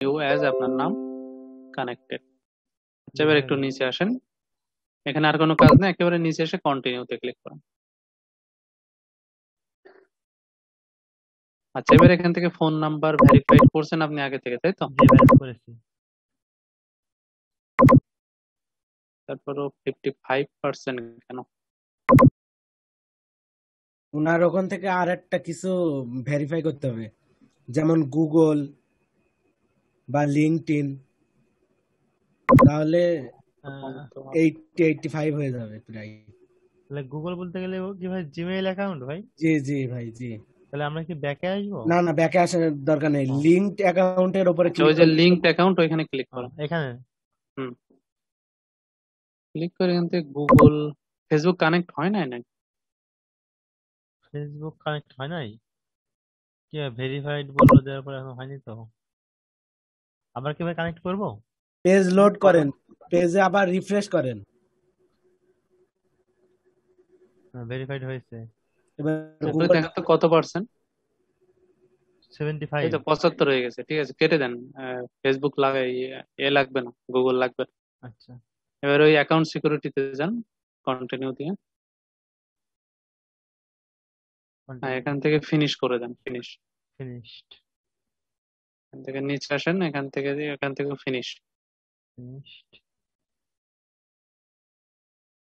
New as আপনার নাম connected. আচ্ছা, জি এবার ভাইয়া। একটু নিচে আসেন। এখানে আর কোনো কাজ নেই, একেবারে নিচে এসে কন্টিনিউতে ক্লিক করুন। আচ্ছা, এবার এখান থেকে ফোন নাম্বার ভেরিফাইড করছেন আপনি আগে থেকে, তাই তো? জি ভাইয়া করেছি। তারপরও 55% কেন? ওনার ওখান থেকে আর একটা কিছু ভেরিফাই করতে হবে, যেমন গুগল বা লিঙ্কডইন, তাহলে আহ, 85 হয়ে যাবে প্রায়। তাহলে গুগল বলতে গেলে ও কি ভাই জিমেইল অ্যাকাউন্ট ভাই? জি জি ভাই, জি। তাহলে আমরা কি ব্যাকে আসবো? না না, ব্যাকে আসার দরকার নেই, ও, লিঙ্কড অ্যাকাউন্টের উপরে আচ্ছা, ক্লিক ওই যে করলে। লিঙ্কড অ্যাকাউন্ট ওইখানে ক্লিক করেন। এখানে হুম, ক্লিক করে এখান থেকে গুগল ফেসবুক কানেক্ট হয় নাই নাকি? ফেসবুক কানেক্ট হয় নাই? কি ভেরিফাইড বললো, দেওয়ার পরে এখন হয়নি তো। আবার কিভাবে কানেক্ট করবো? পেজ লোড করেন, পেজে আবার রিফ্রেশ করেন। ভেরিফাইড হয়েছে। এবার তারপরে গুগল। দেখেন তো কত পার্সেন্ট। সেভেন্টি এই ফাইভ তো 75 হয়ে গেছে, ঠিক আছে, কেটে দেন। ফেসবুক লাগাই, এ লাগবে না, গুগল লাগবে না। আচ্ছা, এবার ওই অ্যাকাউন্ট সিকিউরিটিতে যান, কন্টিনিউ দিয়ে। হ্যাঁ, কন্টিনিউ। এখান থেকে ফিনিশ করে দেন, ফিনিশ। ফিনিশড। এখান থেকে নিচে আসেন, এখান থেকে ফিনিশ। ফিনিশড।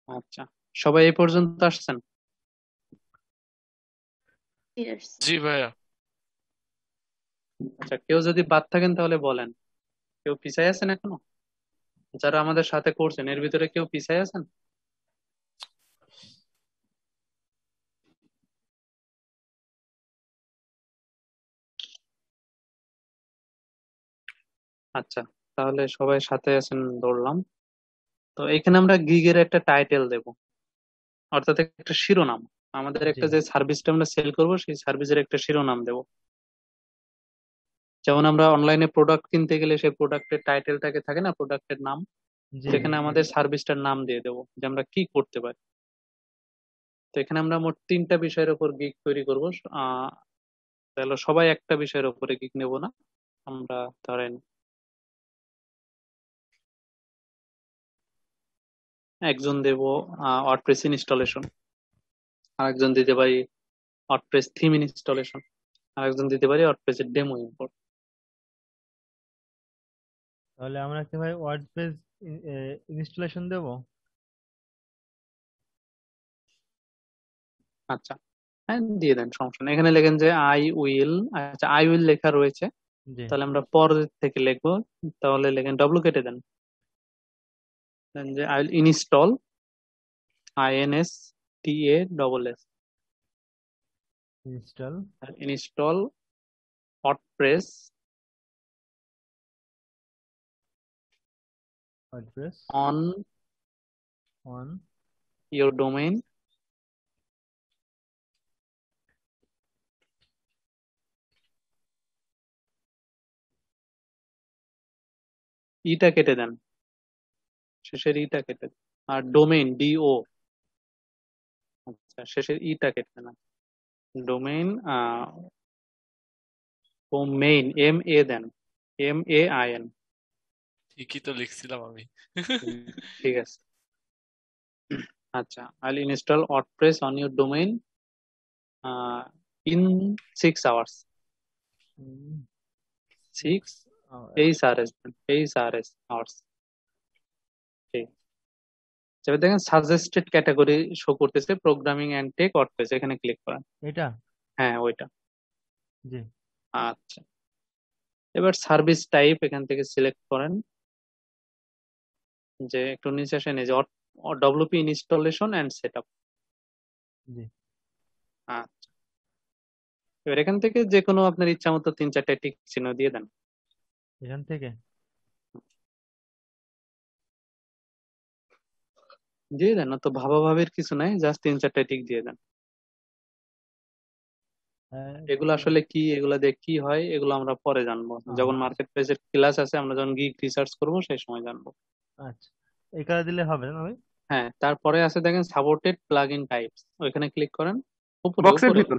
আচ্ছা, সবাই এই পর্যন্ত আসছেন? Yes. জি ভাইয়া। আচ্ছা, কেউ যদি বাদ থাকেন তাহলে বলেন। কেউ পিছায় আছেন এখনো? যারা আমাদের সাথে করছেন এর ভিতরে কেউ পিছায় আছেন? আচ্ছা, তাহলে সবাই সাথে আছেন ধরলাম। তো এখানে আমরা গিগের একটা টাইটেল দেব, অর্থাৎ একটা শিরোনাম। আমাদের জি একটা যে সার্ভিসটা আমরা সেল করব সেই সার্ভিসের একটা শিরোনাম দেব। যেমন আমরা অনলাইনে প্রোডাক্ট কিনতে গেলে সেই প্রোডাক্টের টাইটেলটাকে থাকে না, প্রোডাক্টের নাম, জি সেখানে আমাদের সার্ভিসটার নাম দিয়ে দেবো যে আমরা কি করতে পারি। তো এখানে আমরা মোট 3টা বিষয়ের উপর গিগ তৈরি করবো। আহ তাহলে সবাই একটা বিষয়ের উপরে গিগ নেব না। আমরা ধরেন একজন দেব ওয়ার্ডপ্রেস ইনস্টলেশন, আরেকজন দিতে পারি ওয়ার্ডপ্রেস থিম ইনস্টলেশন, আরেকজন দিতে পারি ওয়ার্ডপ্রেসের ডেমো ইম্পোর্ট। তাহলে আমরা কি ভাই ওয়ার্ডপ্রেস ইনস্টলেশন দেবো? আচ্ছা, হ্যাঁ দিয়ে দেন, সমস্যা নেই। এখানে লেখেন যে আই উইল, আচ্ছা আই উইল লেখা রয়েছে, জি। তাহলে আমরা পর থেকে লিখবো। তাহলে লেখেন ডব্লু কেটে দেন। দেন যে I will install, INSTALS, install install WordPress WordPress on on your domain ইটা কেটে দেন, শেষের ইটা কেটে দেন। আর ডোমেইন DO, আচ্ছা শেষের ইটা কেটে দেন। ডোমেইন ও মেইন MA দেন, MAIN। ঠিকই তো লিখছিলাম আমি। ঠিক আছে। আচ্ছা, I'll install WordPress on your domain in 6 hours. 6 six hours. HRS দেন, HRS আওয়ার্স। ঠিক। এবার দেখেন সাজেস্টেড ক্যাটাগরি শো করতেছে, প্রোগ্রামিং এন্ড টেক ওয়ার্ডপ্রেস, এখানে ক্লিক করেন। এটা। হ্যাঁ ওইটা। জি। আচ্ছা, এবার সার্ভিস টাইপ এখান থেকে সিলেক্ট করেন, যে একটু নিচে আসেন, এই যে WP ইনস্টলেশন এন্ড সেটআপ। জি। আচ্ছা, এবার এখান থেকে যে কোনো আপনার ইচ্ছা মতো 3-4টা টিক চিহ্ন দিয়ে দেন। এখান থেকে দিয়ে দেন, না তো ভাবাভাবির কিছু নাই, জাস্ট 3-4টা টিক দিয়ে দেন। এগুলো আসলে কি, এগুলা দিয়ে কি হয় এগুলো আমরা পরে জানবো, যখন আচ্ছা। মার্কেট প্লেসের ক্লাস আছে, আমরা যখন গিগ রিসার্চ করবো সেই সময় জানবো। আচ্ছা, এই কালার দিলে হবে না ভাই? হ্যাঁ, তারপরে আছে দেখেন সাপোর্টেড প্লাগ ইন টাইপস, ওইখানে ক্লিক করেন। উপরে বক্সের উপরে ভিতর।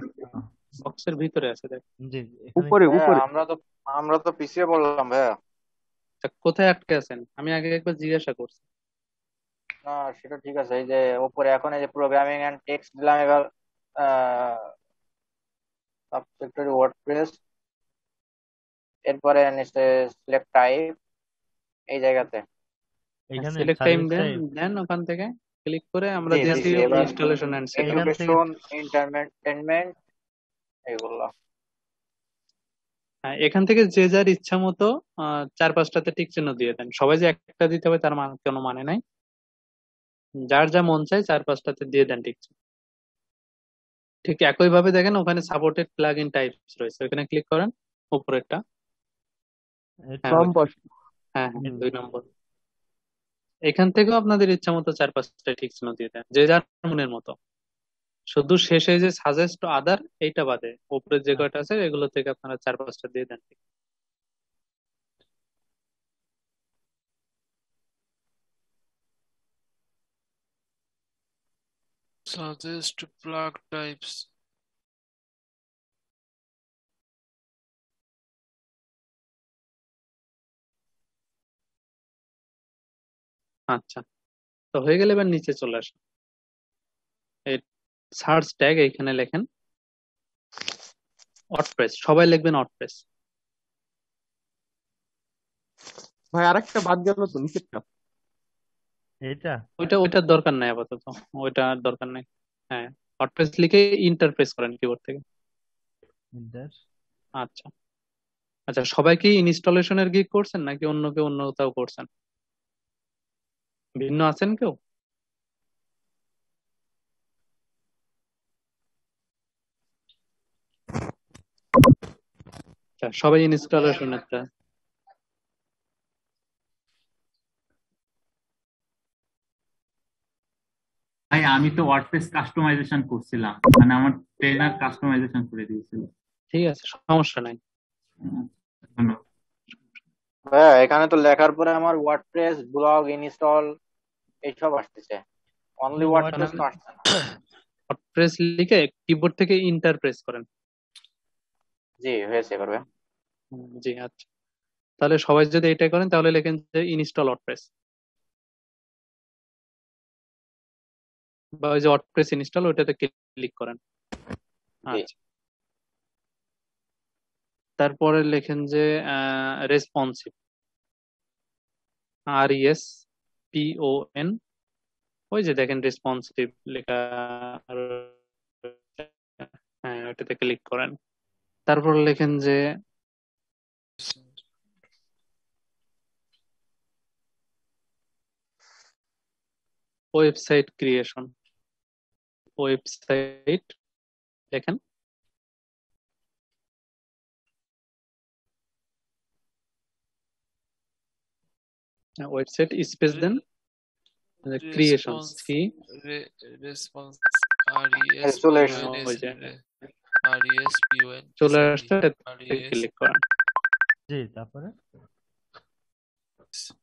বক্সের ভিতরে আছে দেখ। জি এখানে উপরে ভাইয়া উপরে। আমরা তো পিছিয়ে পড়লাম ভাইয়া। আচ্ছা, কোথায় আটকে আছেন আমি আগে একবার জিজ্ঞাসা করছি। না, সেটা ঠিক আছে। এই যে উপরে এখন এই যে প্রোগ্রামিং এন্ড টেক্সট দিলাম, এবার সাবসেক্টরি ওয়ার্ডপ্রেস, এরপরে নিচে সিলেক্ট টাইপ, এই জায়গাতে। এখানে সিলেক্ট টাইম সার্ভিস দেন, টাইপ দেন ওখান থেকে ক্লিক করে আমরা জি দিয়েছি দিছি। এবার ইনস্টলেশন এন্ড সেটআপ। এখান থেকে এডুকেশন, এন্টারটেনমেন্ট, এগুলো। হ্যাঁ, এখান থেকে যে যার ইচ্ছা মতো চার পাঁচটাতে টিক চিহ্ন দিয়ে দেন। সবাই যে একটা দিতে হবে তার কোনো মানে নাই। যার যা মন চায় চার পাঁচটাতে দিয়ে দেন টিক চিহ্ন। ঠিক একই ভাবে দেখেন ওখানে সাপোর্টেড প্লাগ ইন টাইপস রয়েছে, ওখানে ক্লিক করেন উপরেরটা। এটা হ্যাঁ বাম ওইটা। পাশে। হ্যাঁ হ্যাঁ 2 নম্বর। এখান থেকেও আপনাদের ইচ্ছা মতো চার পাঁচটা ঠিক চিহ্ন দিয়ে দেন যে যার মনের মতো। শুধু শেষে যে সাজেস্ট আদার এইটা বাদে উপরে যে কয়টা আছে এগুলো থেকে আপনারা চার পাঁচটা দিয়ে দেন। Suggest plug types. আচ্ছা, তো হয়ে গেলে এবার নিচে চলে আসেন। এই সার্চ ট্যাগ এইখানে লেখেন ওয়ার্ডপ্রেস, সবাই লিখবেন ওয়ার্ডপ্রেস। ভাই আরেকটা বাদ গেল তো, নিচেরটা। এটা ওইটার দরকার নাই আপাতত, ওইটার দরকার নাই। হ্যাঁ, ওয়ার্ডপ্রেস লিখে ইন্টারপ্রেস করেন কিবোর্ড থেকে। ইন্টার আচ্ছা আচ্ছা, সবাই কি ইনস্টলেশনের গিগ করছেন নাকি অন্য কেউ অন্য কোথাও করছেন? ভিন্ন আছেন কেউ? আচ্ছা, সবাই ইনস্টলেশনেরটা। ভাই আমি তো ওয়ার্ডপ্রেস কাস্টমাইজেশন করছিলাম, মানে আমার ট্রেনার কাস্টমাইজেশন করে দিয়েছিল। ঠিক আছে, সমস্যা নাই। ধন্যবাদ। ভাইয়া এখানে তো লেখার পরে আমার ওয়ার্ডপ্রেস, ব্লগ ইনস্টল এইসব আসতেছে, অনলি ওয়ার্ডপ্রেস তো আসছে না। ওয়ার্ডপ্রেস লিখে কিবোর্ড থেকে ইন্টারপ্রেস করেন। জি হয়েছে, করবে। জি আচ্ছা, তাহলে সবাই যদি এটা করেন তাহলে লেখেন যে ইনস্টল ওয়ার্ডপ্রেস, বা ওই যে ওয়ার্ডপ্রেস ইনস্টল ওইটাতে ক্লিক করেন। জি। আচ্ছা, তারপরে লেখেন যে রেসপন্সিভ, RESPON, ওই যে দেখেন রেসপন্সিভ লেখা রয়েছে। হ্যাঁ ওইটাতে ক্লিক করেন। তারপর লেখেন যে ওয়েবসাইট ক্রিয়েশন, ওয়েবসাইট লেখেন। ওয়েবসাইট স্পেস দেন, ক্রিয়েশন Response. সি। Response. চলে এসছে। ওই যে RESPON. চলে Sorry. আসছে, ক্লিক করেন। জি তারপরে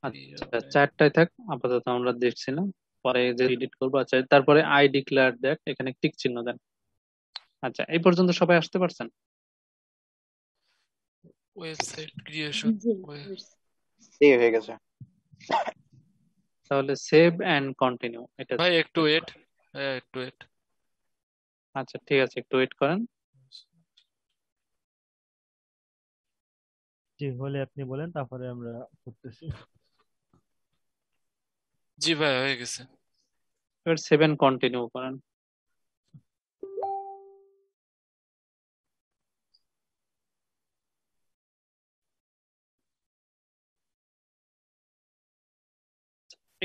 আচ্ছা, চারটায় থাক আপাতত, আমরা দেখছি না, পরে যে এডিট করবো। আচ্ছা, তারপরে আই ডিক্লেয়ার দ্যাট, এখানে টিক চিহ্ন দেন। আচ্ছা, এই পর্যন্ত সবাই আসতে পারছেন? Website creation. জি হয়ে গেছে। তাহলে সেভ এন্ড কন্টিনিউ এটা। ভাই একটু ওয়েট, একটু ওয়েট। আচ্ছা ঠিক আছে, একটু ওয়েট করেন। জি হলে আপনি বলেন, তারপরে আমরা করতেছি। জি ভাই হয়ে গেছে। এবার সেভ এন্ড কন্টিনিউ করেন।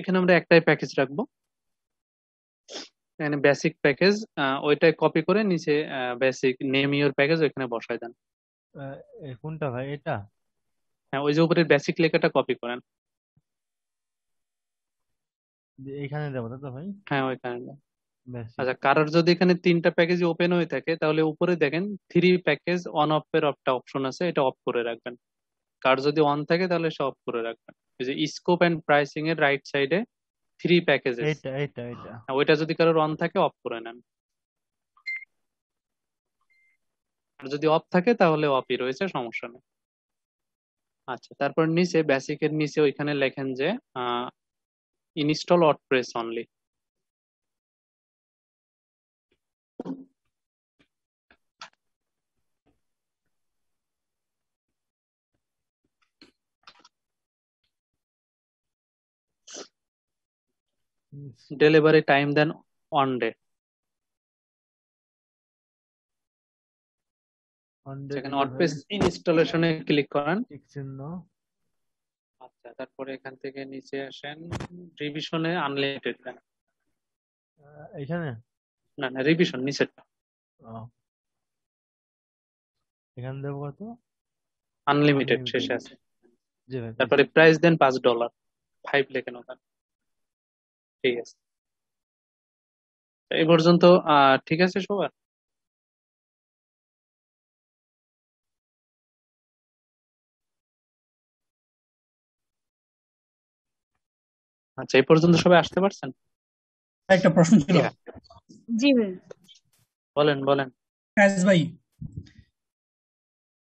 এখানে আমরা একটাই প্যাকেজ রাখবো, এখানে বেসিক প্যাকেজ, ওইটাই কপি করে নিচে বেসিক নেম ইওর প্যাকেজ ওইখানে বসায় দেন। কোনটা ভাই, এটা? হ্যাঁ, ওই যে উপরের বেসিক লেখাটা কপি করেন। এখানে দেবো তাই তো ভাই? হ্যাঁ ওইখানে দেন। বেসিক। আচ্ছা, কারোর যদি এখানে তিনটা প্যাকেজ ওপেন হয়ে থাকে তাহলে উপরে দেখেন 3 প্যাকেজ অন অফ এর একটা অপশন আছে, এটা অফ করে রাখবেন। কার যদি অন থাকে তাহলে সে অফ করে রাখবেন। এই যে স্কোপ এন্ড প্রাইসিং এর রাইট সাইডে 3 প্যাকেজেস, এইটা এইটা এইটা ওইটা যদি কারোর অন থাকে অফ করে নেন। আর যদি অফ থাকে তাহলে অফই রয়েছে, সমস্যা নেই। আচ্ছা, তারপর নিচে বেসিকের নিচে ওইখানে লেখেন যে install WordPress only. Delivery time দেন 1 ডে। অন ডে সেখানে ডেলিভারি ওয়ার্ডপ্রেস ইনস্টলেশনে ক্লিক করেন। টিক চিহ্ন। আচ্ছা, তারপরে এখান থেকে নিচে আসেন, রিভিশনে আনলিমিটেড দেন। এখানে না না, রিভিশন নিচেরটা, ও, এখানে দেবো কত? Unlimited unlimited. শেষে আছে। জি ভাই, তারপরে প্রাইস দেন $5, 5 লেখেন ওখানে। ঠিক আছে, এই পর্যন্ত ঠিক আছে সবার? আচ্ছা, এই পর্যন্ত সবাই আসতে পারছেন? একটা প্রশ্ন ছিল। জি ভাই। বলেন বলেন, কায়েস ভাই,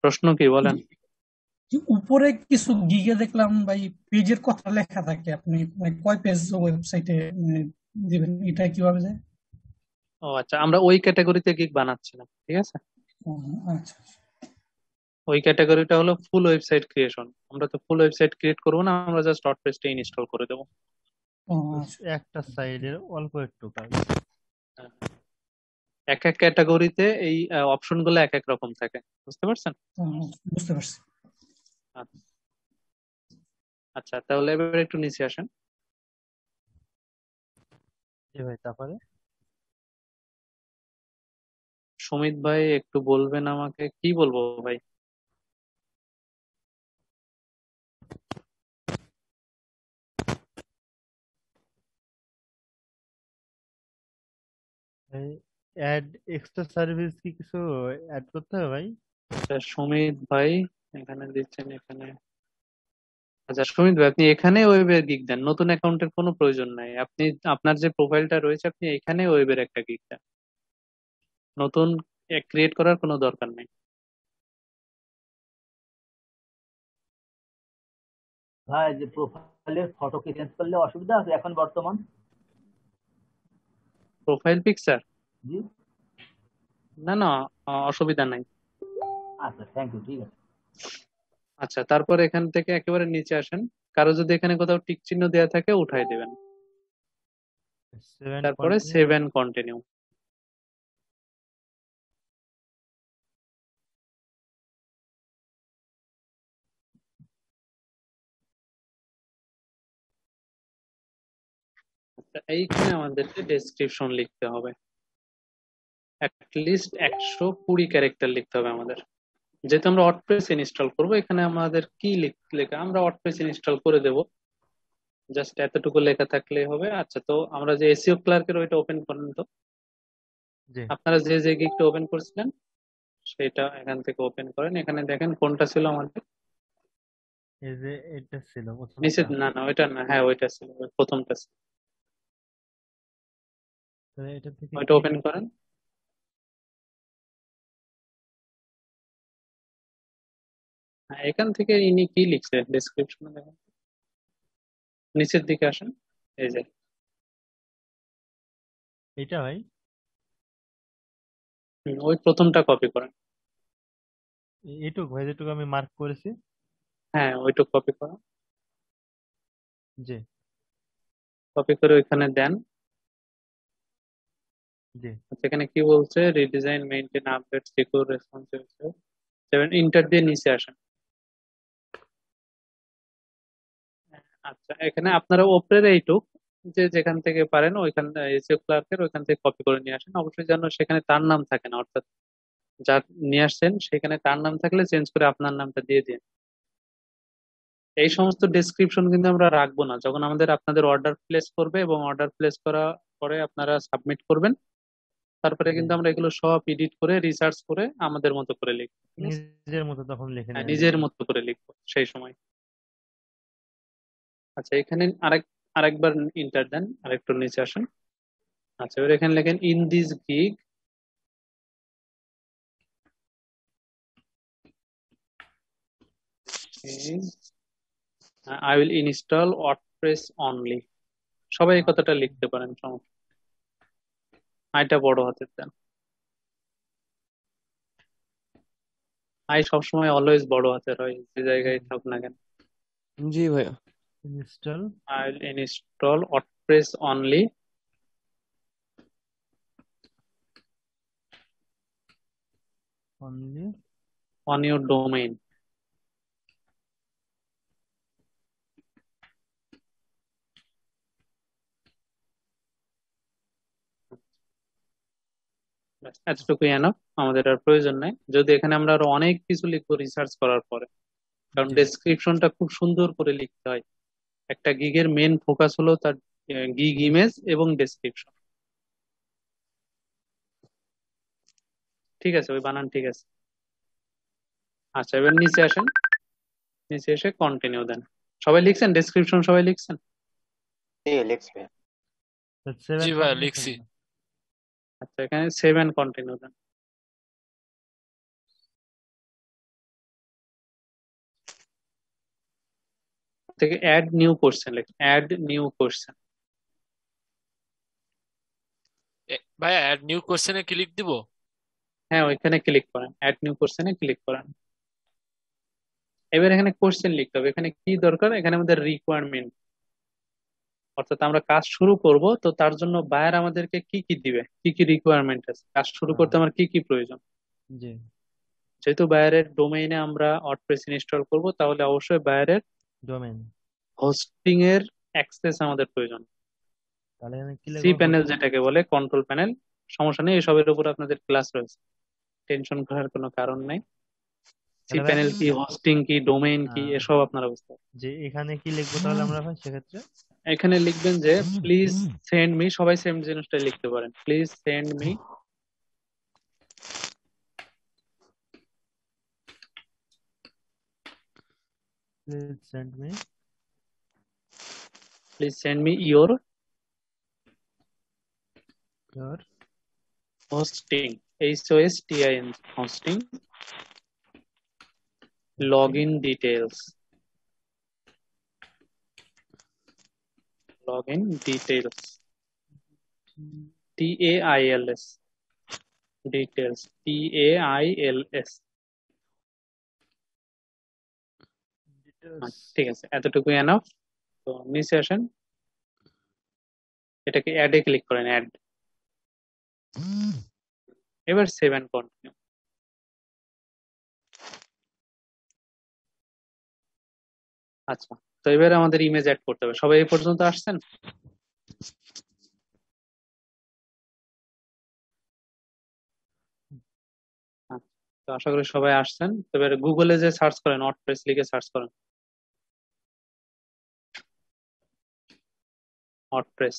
প্রশ্ন কি বলেন? উপরে কিছু গিগে দেখলাম ভাই পেজের কথা লেখা থাকে, আপনি মানে কয় পেজ ওয়েবসাইটে দিবেন, এটা কিভাবে যায়? ও আচ্ছা, আমরা ওই ক্যাটাগরিতে গিগ বানাচ্ছি না, ঠিক আছে? ও, আচ্ছা। ওই ক্যাটাগরিটা হলো ফুল ওয়েবসাইট ক্রিয়েশন। আমরা তো ফুল ওয়েবসাইট ক্রিয়েট করবো না, আমরা জাস্ট ওয়ার্ডপ্রেসটা ইনস্টল করে দেবো। ও, আচ্ছা। একটা সাইডের অল্প একটু কাজ। এক এক ক্যাটাগরিতে এই অপশন গুলো এক এক রকম থাকে, বুঝতে পারছেন? বুঝতে পারছি। আচ্ছা, তাহলে এবার একটু নিচে আসেন। জি ভাই, তারপরে সুমিত ভাই একটু বলবেন আমাকে? কি বলবো ভাই? অ্যাড এক্সট্রা সার্ভিস কি কিছু অ্যাড করতে হবে ভাই? আচ্ছা সুমিত ভাই, এখানে দিচ্ছেন এখানে। আচ্ছা সুমিত ভাই, আপনি এখানে ওয়েবের গিগ দেন, নতুন অ্যাকাউন্টের কোনো প্রয়োজন নাই। আপনি আপনার যে প্রোফাইলটা রয়েছে আপনি এখানে ওয়েবের একটা গিগ দেন, নতুন ক্রিয়েট করার কোনো দরকার নেই। ভাই যে প্রোফাইলের ফটো কি চেঞ্জ করলে অসুবিধা আছে এখন বর্তমান? Profile picture? জি, না না, অসুবিধা নাই। আচ্ছা, থ্যাংক ইউ, ঠিক আছে। আচ্ছা, তারপর এখান থেকে একেবারে নিচে আসেন, কারো যদি এখানে কোথাও টিক চিহ্ন দেওয়া থাকে উঠাই দেবেন, তারপরে সেভ এন্ড কন্টিনিউ। আচ্ছা, এইখানে আমাদেরকে ডেসক্রিপশন লিখতে হবে, লিস্ট 120 ক্যারেক্টার লিখতে হবে আমাদের। যেহেতু আমরা ওয়ার্ডপ্রেস ইনস্টল করব, এখানে আমাদের কি লেখা, আমরা ওয়ার্ডপ্রেস ইনস্টল করে দেব, জাস্ট এতটুকু লেখা থাকলে হবে। আচ্ছা, তো আমরা যে এসইও ক্লার্কের ওইটা ওপেন করেন তো, আপনারা যে যে গিগটা ওপেন করছিলেন সেটা এখান থেকে ওপেন করেন। এখানে দেখেন কোনটা ছিল আমাদের, এই যে এটা ছিল নিচে। প্রথমটা। না না, ওইটা না, হ্যাঁ ওইটা ছিল, প্রথমটা ছিল, এটা থেকে ওইটা ওপেন করেন। হ্যাঁ, এখান থেকে ইনি কি লিখছে ডেসক্রিপশনে দেখেন, নিচের দিকে আসেন, এই যে এটা ভাই, ওই প্রথমটা কপি করেন। এইটুকু ভাই, যেটুকু আমি মার্ক করেছি। হ্যাঁ, ওইটুকু কপি করেন। জি, কপি করে ওইখানে দেন। জি, এখানে কি বলছে, redesign, maintain, update, secure, responsive, inter দিয়ে নিচে আসেন। আচ্ছা, এখানে আপনারা ওপরের এইটুক যে যেখান থেকে পারেন ওইখান এসইও ক্লার্কের ওইখান থেকে কপি করে নিয়ে আসেন। অবশ্যই যেন সেখানে তার নাম থাকে না, অর্থাৎ যা নিয়ে আসছেন সেখানে তার নাম থাকলে চেঞ্জ করে আপনার নামটা দিয়ে দিন। এই সমস্ত ডেসক্রিপশন কিন্তু আমরা রাখবো না, যখন আমাদের আপনাদের অর্ডার প্লেস করবে এবং অর্ডার প্লেস করা পরে আপনারা সাবমিট করবেন, তারপরে কিন্তু আমরা এগুলো সব এডিট করে রিসার্চ করে আমাদের মতো করে লিখবো, ঠিক আছে? নিজের মতো তখন লিখে হ্যাঁ, নেবেন। নিজের মতো করে লিখবো সেই সময়। আচ্ছা, এখানে আরেকবার ইন্টার দেন, আরেকটু নিচে আসেন। আচ্ছা, এবার এখানে লেখেন in this gig I will install WordPress only. সবাই এই কথাটা লিখতে পারেন, সমস্যা আইটা বড় হাতের দেন। আই সবসময় অলওয়েজ বড় হাতের হয়, যে জায়গায় থাক না কেন। জি ভাইয়া। Install I will install WordPress only only on your domain. এতটুকুই এনাফ, আমাদের আর প্রয়োজন নাই। যদি এখানে আমরা আরো অনেক কিছু লিখবো রিসার্চ করার পরে, কারণ জি ডেসক্রিপশনটা খুব সুন্দর করে লিখতে হয়। একটা গিগের মেন ফোকাস হলো তার গিগ ইমেজ এবং ডেসক্রিপশন। ঠিক আছে, ওই বানান ঠিক আছে। আচ্ছা, এবার নিচে আসেন, নিচে এসে কন্টিনিউ দেন। সবাই লিখছেন ডেসক্রিপশন? সবাই লিখছেন? লিখবে। সেভেন জি ভাইয়া লিখছি। আচ্ছা, এখানে 7 কন্টিনিউ দেন। থেকে অ্যাড নিউ কোশ্চেন লেখেন, অ্যাড নিউ কোশ্চেন। ভাইয়া অ্যাড নিউ কোশ্চেনে ক্লিক দিব? হ্যাঁ, ওইখানে ক্লিক করেন, অ্যাড নিউ কোশ্চেনে ক্লিক করেন। এবার এখানে কোশ্চেন লিখতে হবে। এখানে কি দরকার? এখানে আমাদের রিকোয়ারমেন্ট, অর্থাৎ আমরা কাজ শুরু করব, তো তার জন্য বায়ার আমাদেরকে কি কি দিবে, কি কি রিকোয়ারমেন্ট আছে, কাজ শুরু করতে আমার কি কি প্রয়োজন। জি যেহেতু বায়ারের ডোমেইনে আমরা ওয়ার্ডপ্রেস ইনস্টল করব, তাহলে অবশ্যই বায়ারের ডোমেইন। হোস্টিং এর অ্যাক্সেস আমাদের প্রয়োজন। তাহলে আমি কি সি লিখবো? প্যানেল যেটাকে বলে, কন্ট্রোল প্যানেল। সমস্যা নেই, এসবের উপর আপনাদের ক্লাস রয়েছে, টেনশন করার কোনো কারণ নেই। সি তাহলে ভাই প্যানেল কি, হোস্টিং কি, ডোমেইন কি, এসব আপনারা বুঝতে পারবেন। যে এখানে কি লিখবো তাহলে আমরা ভাই সেক্ষেত্রে? এখানে লিখবেন যে প্লিজ সেন্ড মি, সবাই সেম জিনিসটা লিখতে পারেন, please send me please send me please send me your your hosting, HOSTIN, hosting login details, login details, TAILS, details, TAILS। ঠিক আছে, এতটুকু এনাফ। তো নিচে আসেন, এটাকে অ্যাডে ক্লিক করেন, অ্যাড। এবার 7 কন্টিনিউ। আচ্ছা, তো এবারে আমাদের ইমেজ অ্যাড করতে হবে। সবাই এই পর্যন্ত আসছেন? আচ্ছা, তো আশা করি সবাই আসছেন। তো এবারে গুগলে যে সার্চ করেন, ওয়ার্ডপ্রেস লিখে সার্চ করেন, ওয়ার্ডপ্রেস।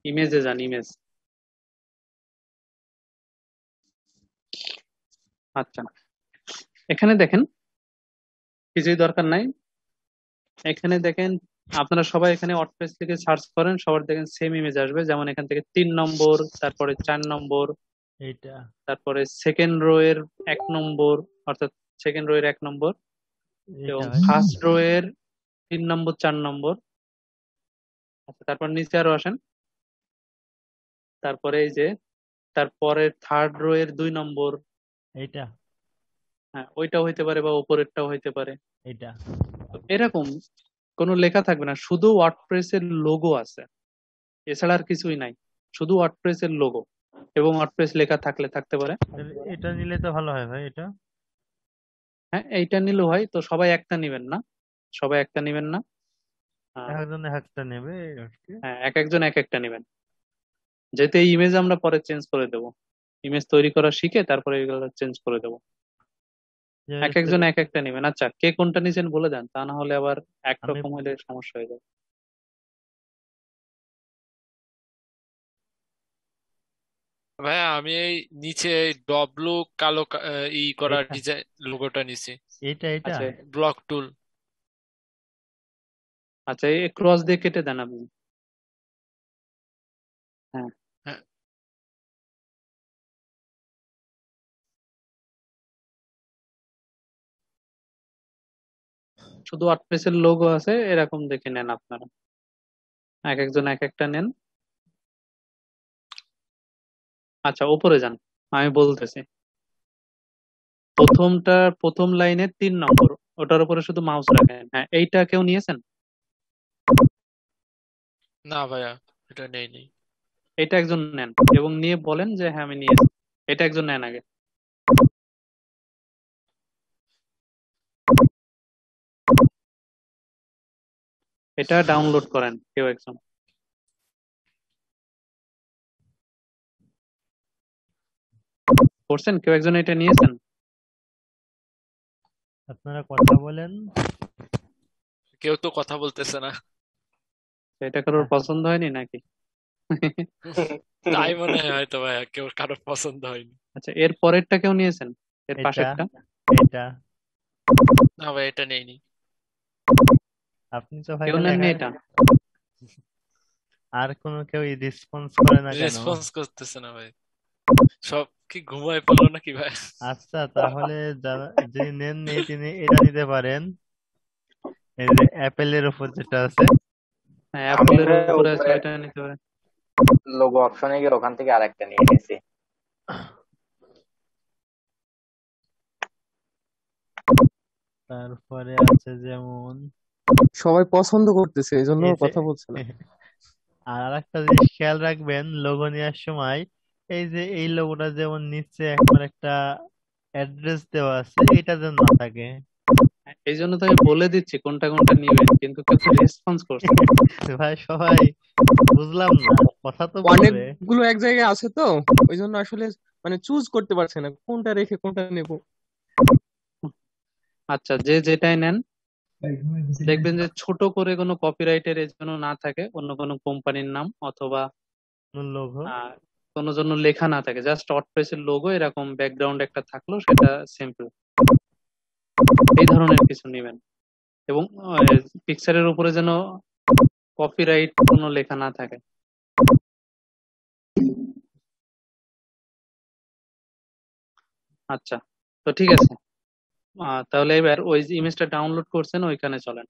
ইমেজে যান, ইমেজ। আচ্ছা, এখানে দেখেন কিছুই দরকার নাই। এখানে দেখেন, আপনারা সবাই এখানে ওয়ার্ডপ্রেস লিখে সার্চ করেন, সবার দেখেন সেম ইমেজ আসবে। যেমন এখান থেকে 3 নম্বর, তারপরে 4 নম্বর, এইটা, তারপরে সেকেন্ড রো এর 1 নম্বর, অর্থাৎ সেকেন্ড রো এর 1 নম্বর, এবং এইটা ভাই। ফার্স্ট রো এর 3 নম্বর, 4 নম্বর। আচ্ছা, তারপর নিচে আরো আসেন। তারপরে এই যে তারপরে থার্ড রো এর 2 নম্বর। এইটা, হ্যাঁ, ওইটাও হইতে পারে বা উপরেরটাও হইতে পারে। এইটা। তো এরকম কোনো লেখা থাকবে না, শুধু ওয়ার্ডপ্রেস এর লোগো আছে, এছাড়া আর কিছুই নাই, শুধু ওয়ার্ডপ্রেস এর লোগো এবং ওয়ার্ডপ্রেস লেখা থাকলে থাকতে পারে। তাহলে এটা নিলে তো ভালো হয় ভাই, এটা। হ্যাঁ, এইটা নিলেও হয়। তো সবাই একটা নিবেন না, সবাই একটা নিবেন না। একজন একটা নেবে আর কি। হ্যাঁ, এক একজন এক একটা নিবেন, যেহেতু এই ইমেজ আমরা পরে চেঞ্জ করে দেব। ইমেজ তৈরি করা শিখে তারপরে এগুলো চেঞ্জ করে দেব। এক একজন এক একটা নিবেন। আচ্ছা, কে কোনটা নিছেন বলে দেন, তা না হলে আবার আমি একরকম হলে সমস্যা হয়ে যাবে। ভাইয়া আমি এই নিচে ডব্লু কালো ই করা এইটা, ডিজাইন লোগোটা নিছি, এইটা, এইটা। আচ্ছা, ব্লক টুল। আচ্ছা, এই ক্রস দিয়ে কেটে দেন আপনি। হ্যাঁ, হ্যাঁ শুধু ওয়ার্ডপ্রেসের লোগো আছে এরকম দেখে নেন আপনারা, এক একজন এক একটা নেন। আচ্ছা উপরে যান, আমি বলতেছি। প্রথম লাইনের 3 নম্বর, ওটার উপরে শুধু মাউস রাখেন। হ্যাঁ, এইটা কেউ নিয়েছেন? না ভাইয়া, এটা নেই। এটা একজন নেন এবং নিয়ে বলেন যে হ্যাঁ আমি নিয়েছি। এটা একজন নেন আগে। এটা ডাউনলোড করেন কেউ একজন। করছেন? কেউ একজন এটা নিয়েছেন? আপনারা কথা বলেন। কেউ তো কথা বলতেছে না। এটা কারোর পছন্দ হয়নি নাকি? তাই মনে হয় হয়তো ভাইয়া, কেউ কারোর পছন্দ হয়নি। আচ্ছা, এর পরেরটা কেউ নিয়েছেন? এর এটা পাশেরটা? এটা না ভাই, এটা নেইনি। আপনি তো ভাই কেউ খালি নেননি এটা? আর কোনো কেউ রেসপন্স করে না কেন? রেসপন্স করতেছে না ভাই, সব কি ঘুমায় পড়লো নাকি ভাই? আচ্ছা তাহলে যারা যিনি নেননি তিনি এটা নিতে পারেন, এই যে অ্যাপেলের উপর যেটা আছে। হ্যাঁ, আমি অ্যাপলের ভাই উপরে আছে, উপরে ওইটা নিতে পারেন। লোগো অপশনে গিয়ে ওখান থেকে আরেকটা নিয়ে নিয়েছি। তারপরে আছে যেমন সবাই পছন্দ করতেছে এই জন্য এই যে কথা বলছে না। আর আরেকটা জিনিস খেয়াল রাখবেন লোগো নেওয়ার সময়, এই যে এই লোগোটা যেমন নিচে একবার একটা অ্যাড্রেস দেওয়া আছে, এটা যেন না থাকে। এই জন্য তো আমি বলে দিচ্ছি কোনটা কোনটা নিবেন, কিন্তু কেউ তো রেসপন্স করছে না। ভাই সবাই বুঝলাম না, কথা তো বলবে। অনেকগুলো এক জায়গায় আছে তো, ওই জন্য আসলে মানে চুজ করতে পারছে না কোনটা রেখে কোনটা নেব। আচ্ছা, যে যেটাই নেন দেখবেন যে ছোট করে কোনো কপিরাইটের এর জন্য না থাকে, অন্য কোনো কোম্পানির নাম অথবা লোগো কোনো জন্য লেখা না থাকে, জাস্ট ওয়ার্ডপ্রেসের লোগো এরকম ব্যাকগ্রাউন্ড একটা থাকলো, সেটা সিম্পল। এই ধরনের কিছু নেবেন। এবং পিকচারের উপরে যেন কপিরাইট কোনো লেখা না থাকে। আচ্ছা, তো ঠিক আছে। তাহলে এবার ওই ইমেজটা ডাউনলোড করছেন ওইখানে চলেন।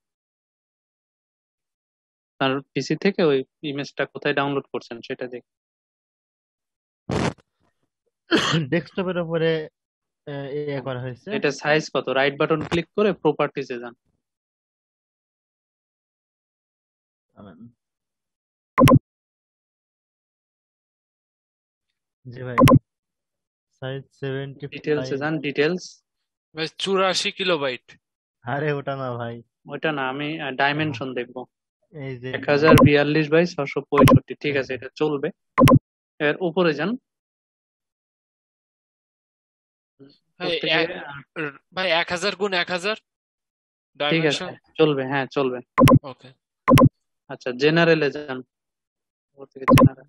তার পিসি থেকে ওই ইমেজটা কোথায় ডাউনলোড করছেন সেটা দেখ। ডেস্কটপের উপরে ইয়ে করা হয়েছে। এটা সাইজ কত? রাইট বাটন ক্লিক করে প্রপার্টিজে যান। জি ভাই, সাইজ 75। ডিটেলসে যান, ডিটেলস। ভাই 84 কিলোবাইট। আরে ওটা না ভাই, ওইটা না, আমি ডাইমেনশন দেখবো। এই যে 1042 বাই 665, ঠিক আছে, এটা চলবে। এর উপরে যান। ভাই প্রত্যেকে ভাই 1000 × 1000 ঠিক আছে, ডাইমেনশন। চলবে, হ্যাঁ চলবে। ওকে। আচ্ছা, জেনারেলে যান। উপর থেকে জেনারেল,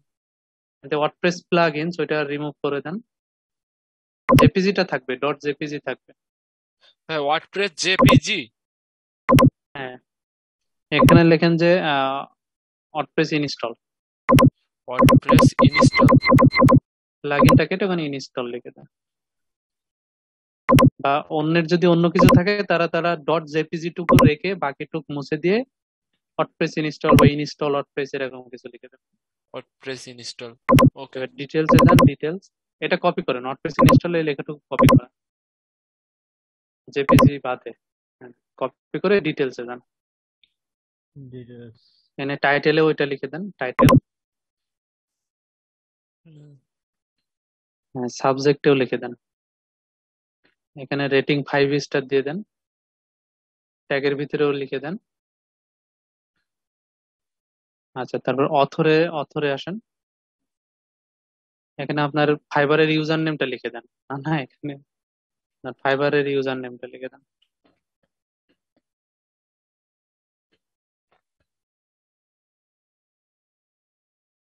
এতে ওয়ার্ডপ্রেস প্লাগইনস ওইটা রিমুভ করে দেন। জেপিজিটা থাকবে, ডট জেপিজি থাকবে। ভাই ওয়ার্ডপ্রেস জেপিজি। হ্যাঁ, এখানে লেখেন যে ওয়ার্ডপ্রেস ইনস্টল। ওয়ার্ডপ্রেস ইনস্টল, প্লাগইনটা কেটে ওখানে ইনস্টল লিখে দেন। বা অন্যের যদি অন্য কিছু থাকে তারা ডট জেপিজি টুকু রেখে বাকিটুক মুছে দিয়ে ওয়ার্ডপ্রেস ইনস্টল বা ইনস্টল ওয়ার্ডপ্রেস এরকম কিছু লিখে দেন। WordPress install. ওকে। এবার ডিটেলসে যান, ডিটেলস। এটা কপি করেন, ওয়ার্ডপ্রেস ইনস্টল এই লেখাটুকু কপি করেন জেপিজি বাদে। কপি করে ডিটেলসে যান। ডিটেলস এখানে টাইটেলে ওইটা লিখে দেন, টাইটেল। হ্যাঁ, সাবজেক্টেও লিখে দেন। এখানে রেটিং 5 স্টার দিয়ে দেন। ট্যাগের ভিতরেও লিখে দেন। আচ্ছা, তারপর অথরে অথরে আসেন। এখানে আপনার ফাইবারের ইউজার নেমটা লিখে দেন। না না, এখানে আপনার ফাইবারের ইউজার নেমটা লিখে দেন।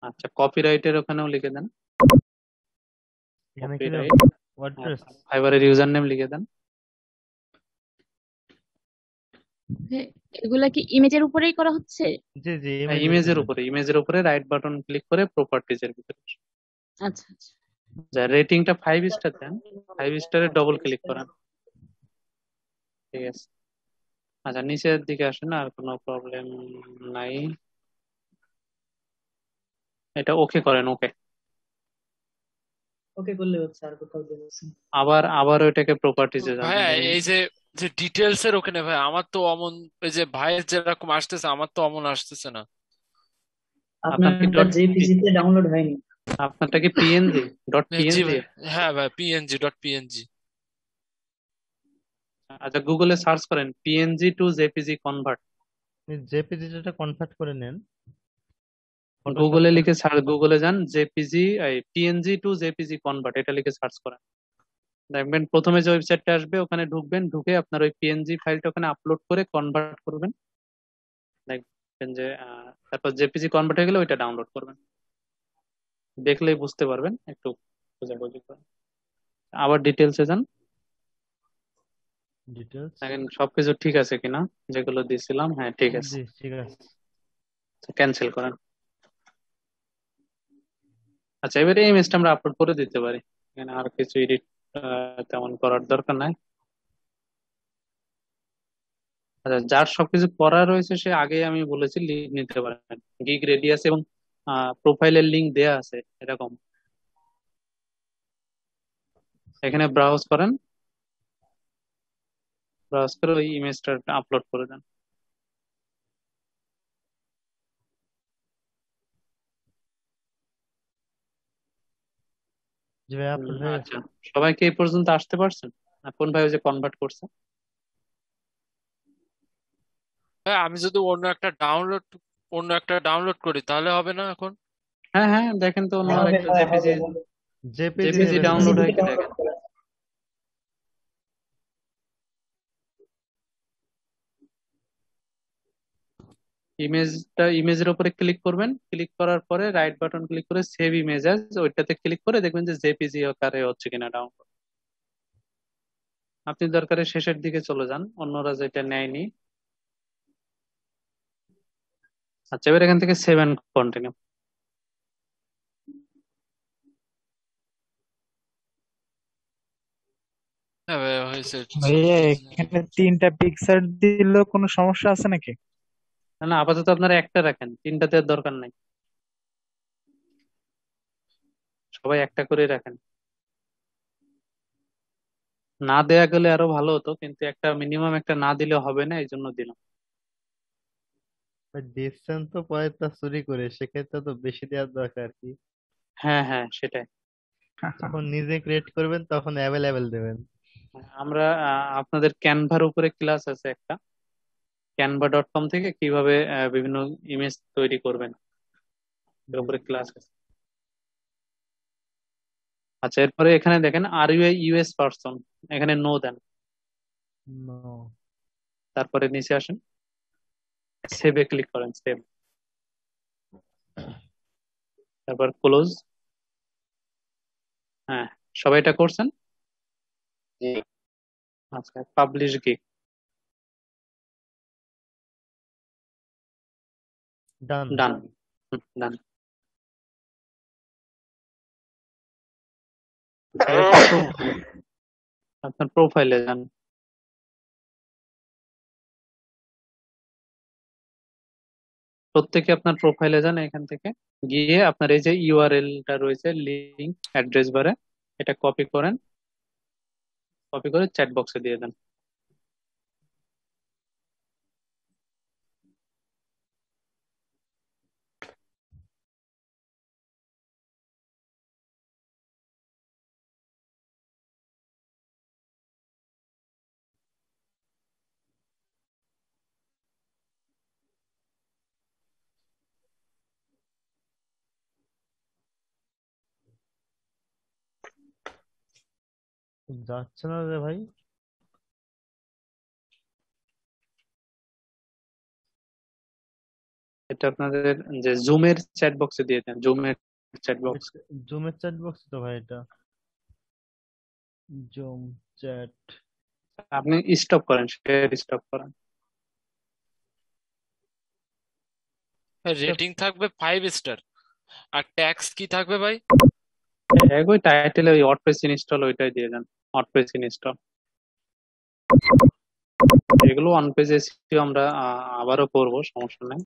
আচ্ছা, কপিরাইটের ওখানেও লিখে দেন। এখানে কি কপিরাইট, ওয়ার্ডপ্রেস ফাইবারের ইউজার নেম লিখে দেন। এগুলা কি ইমেজের উপরেই করা হচ্ছে? জি জি, ইমেজের উপরে রাইট বাটন ক্লিক করে প্রপার্টিজ এর ভিতরে আসুন। আচ্ছা আচ্ছা। যা রেটিংটা 5 স্টার দেন, 5 স্টারে ডবল ক্লিক করেন। ঠিক আছে, আচ্ছা, নিচের দিকে আসেন, আর কোনো প্রবলেম নাই। এটা ওকে করেন, ওকে। ওকে করলে হচ্ছে, আর কোথাও দেখছি। আবার ওইটাকে প্রপার্টিজে যান, ভাইয়া দেখেন। এই যে যে ডিটেলস এর ওখানে ভাই আমার তো অমন, এই যে ভাইয়ের যেরকম আসতেছে আমার তো অমন আসতেছে না। আপনার কি আপনারটা জেপিজি তে ডাউনলোড হয়নি। আপনারটা কি পিএনজি ডট জি পিএনজি? ভাই, হ্যাঁ ভাই, png.png। আচ্ছা, গুগলে সার্চ করেন পিএনজি টু জেপিজি কনভার্ট। জেপিজিটা কনভার্ট করে নেন গুগলে ফটোশপটা। লিখে সার্চ, গুগলে যান JPG, PNG to JPG convert, এটা লিখে সার্চ করেন। দেখবেন প্রথমে যে ওয়েবসাইটটা আসবে ওখানে ঢুকবেন, ঢুকে আপনার ওই পিএনজি ফাইলটা ওখানে আপলোড করে কনভার্ট করবেন। দেখবেন যে তারপর জেপিজি কনভার্ট হয়ে গেলে ওইটা ডাউনলোড করবেন। দেখলেই বুঝতে পারবেন, একটু খোঁজাখুঁজি করেন। আবার ডিটেলসে যান, ডিটেলস। দেখেন সবকিছু ঠিক আছে কিনা, যেগুলো দিয়েছিলাম। হ্যাঁ, ঠিক আছে। জি ঠিক আছে। ক্যান্সেল করেন। আচ্ছা, এবারে এই ইমেজটা আমরা আপলোড করে দিতে পারি। এখানে আর কিছু এডিট তেমন করার দরকার নাই। আচ্ছা, যার সবকিছু করা রয়েছে সে আগে আমি বলেছি লিঙ্ক নিতে পারেন। গিগ রেডি আছে এবং প্রোফাইলের লিঙ্ক দেয়া আছে এরকম। এখানে ব্রাউজ করেন, ব্রাউজ করে ওই ইমেজটা আপলোড করে দেন। জি ভাই আপলোড হয়ে গেছে। আচ্ছা, সবাইকে এই পর্যন্ত আসতে পারছেন? কোন ভাই ওই যে কনভার্ট করছে? ভাই আমি যদি অন্য একটা ডাউনলোড করি তাহলে হবে না এখন? হ্যাঁ হ্যাঁ, দেখেন তো অন্য হবে, আরেকটা হ্যাঁ, জেপিজি, হবে। জেপিজি জেপিজি নেবেন ডাউনলোড ভাই। হয় কি ডাউনলোড দেখেন। করে। ইমেজের উপরে ক্লিক করবেন, ক্লিক করার পরে রাইট বাটন ক্লিক করে সেভ ইমেজ অ্যাজ, ওইটাতে ক্লিক করে দেখবেন যে জেপিজি আকারে হচ্ছে কিনা ডাউনলোড। আপনি দরকারে শেষের দিকে চলে যান, অন্যরা যেটা নেয়নি। আচ্ছা, এবার এখান থেকে সেভ এন্ড কন্টিনিউ। হ্যাঁ ভাই হয়েছে। ভাইয়া এখানে 3টা পিকচার দিলেও কোনো সমস্যা আছে নাকি? না না, আপাতত আপনারা একটা রাখেন, তিনটাতে আর দরকার নাই। সবাই একটা করে রাখেন। না দেয়া গেলে আরো ভালো হতো, কিন্তু একটা মিনিমাম একটা না দিলে হবে না, এই জন্য দিলাম। ভাই দিচ্ছেন তো পরে তা চুরি করে, সেক্ষেত্রে তো বেশি দেওয়ার দরকার কি। হ্যাঁ হ্যাঁ, সেটাই। যখন নিজে ক্রিয়েট করবেন তখন অ্যাভেলেবেল দেবেন। আমরা আপনাদের ক্যানভার উপরে ক্লাস আছে একটা, canva.com থেকে কিভাবে বিভিন্ন ইমেজ তৈরি করবেন এর উপরে ক্লাস আছে। আচ্ছা, এরপরে এখানে দেখেন are U a US person, এখানে নো দেন। নো। তারপরে নিচে আসেন, সেভে ক্লিক করেন, সেভ। তারপর ক্লোজ। হ্যাঁ, সবাই এটা করছেন? জি। আচ্ছা, পাবলিশ গিগ। ডান। ডান। ডান। আপনার প্রোফাইলে যান। প্রত্যেকে আপনার প্রোফাইলে যান, এখান থেকে গিয়ে আপনার এই যে ইউআরএলটা রয়েছে লিঙ্ক অ্যাড্রেস বারে, এটা কপি করেন, কপি করে চ্যাট বক্সে দিয়ে দেন। যাচ্ছে না রে ভাই। এটা আপনাদের যে জুমের চ্যাট বক্সে দিয়ে দেন, জুমের চ্যাট বক্স। জুমের চ্যাট বক্স তো ভাই এটা। Zoom chat. আপনি স্টপ করেন, শেয়ার স্টপ করেন। রেটিং থাকবে 5 স্টার। আর ট্যাক্স কি থাকবে ভাই? ওই টাইটেলে ওই ওয়ার্ডপ্রেস ইনস্টল ওইটাই দিয়ে দেন, ওয়ার্ডপ্রেস ইনস্টল। এগুলো ওয়ান পেজ এসইও আমরা আবারও করব, সমস্যা নাই।